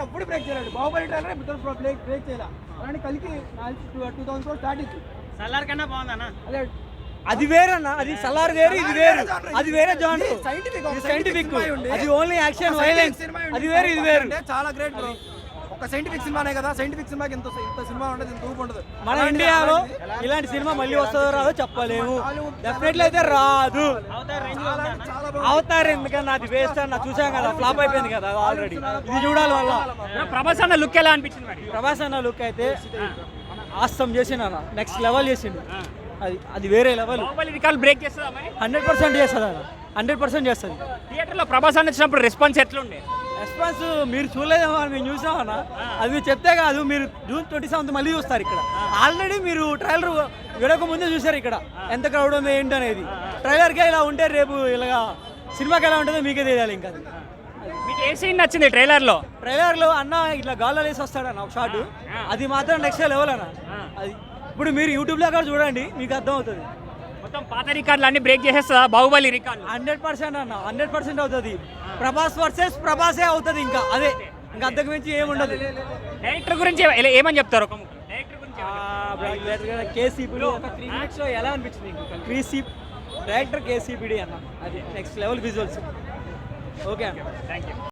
అప్పుడు బ్రేక్ చేయలేడు. Baahubali trailer break చేయాలి. అలాంటి కలికి 2004 స్టార్ట్ ఇచ్చి సలార్ కన్నా బాగుందన్నా. అదే అది వేరన్నా, అది సలార్ వేరు, ఇది వేరు, అది వేరే జానర్, సైంటిఫిక్ అది ఓన్లీ యాక్షన్ వైలెన్స్, అది వేరు, ఇది వేరు. చాలా గ్రేట్ బ్రో. ఒక సైంటిఫిక్ సినిమానే కదా, సైంటిఫిక్ సినిమాకి ఇంత సినిమా ఉండదు, ఇంత ఊపు ఉండదు. మన ఇండియాలో ఇలాంటి సినిమా మళ్ళీ వస్తుందో రాదో చెప్పలేము. డెఫినెట్లీ అయితే రాదు. అవతార్ ఎందుకన్నా అది వేస్ట్ అన్న, చూసాం కదా, ఫ్లాప్ అయిపోయింది కదా ఆల్రెడీ. ఇది చూడాలి వల్ల. ప్రభాస్ అన్న లుక్ ఎలా అనిపించింది మరి? ప్రభాస్ అన్న లుక్ అయితే ఆస్తం చేసిండు అన్న, నెక్స్ట్ లెవెల్ చేసిండు. అది వేరే లెవెల్. బాహుబలి రికార్డ్ బ్రేక్ చేస్తుందా మరి? 100% చేస్తుంది అన్న, 100% చేస్తుంది. థియేటర్లో ప్రభాస్ అన్న వచ్చినప్పుడు రెస్పాన్స్ ఎట్లుండే? రెస్పాన్స్ మీరు చూడలేదేమో అని మేము చూసామన్నా. అది మీరు చెప్తే కాదు, మీరు June 27 మళ్ళీ చూస్తారు ఇక్కడ. ఆల్రెడీ మీరు ట్రైలర్ విడక ముందే చూసారు ఇక్కడ ఎంత క్రౌడ్ ఉంది ఏంటి అనేది. ట్రైలర్కే ఇలా ఉంటే రేపు ఇలాగా సినిమాకి ఎలా ఉంటుందో మీకే తెలియాలి. ఇంకా మీకు ఏ సీన్ నచ్చింది ట్రైలర్లో? ట్రైలర్లో అన్న ఇట్లా గాల్లో వేసి వస్తాడన్న ఒక షాట్, అది మాత్రం నెక్స్ట్ లెవెల్ అన్న. అది ఇప్పుడు మీరు యూట్యూబ్లో కూడా చూడండి, మీకు అర్థం అవుతుంది. మొత్తం పాత రికార్డులు అన్ని బ్రేక్ చేసేస్తా బాహుబలి రికార్డు. 100% అన్న, 100% అవుతుంది. ప్రభాస్ వర్సెస్ ప్రభాసే అవుతుంది. ఇంకా అదే, ఇంకా అంతకు మించి ఏముండదు. డైరెక్టర్ గురించి ఏమని చెప్తారు? ఒక డైరెక్టర్ గురించి కేసీపీడి ఒక 3 minutes ఎలా అనిపించింది? డైరెక్టర్ కేసీపీడి అన్న, అది నెక్స్ట్ లెవెల్ విజువల్స్. ఓకే అన్న, థ్యాంక్ యూ.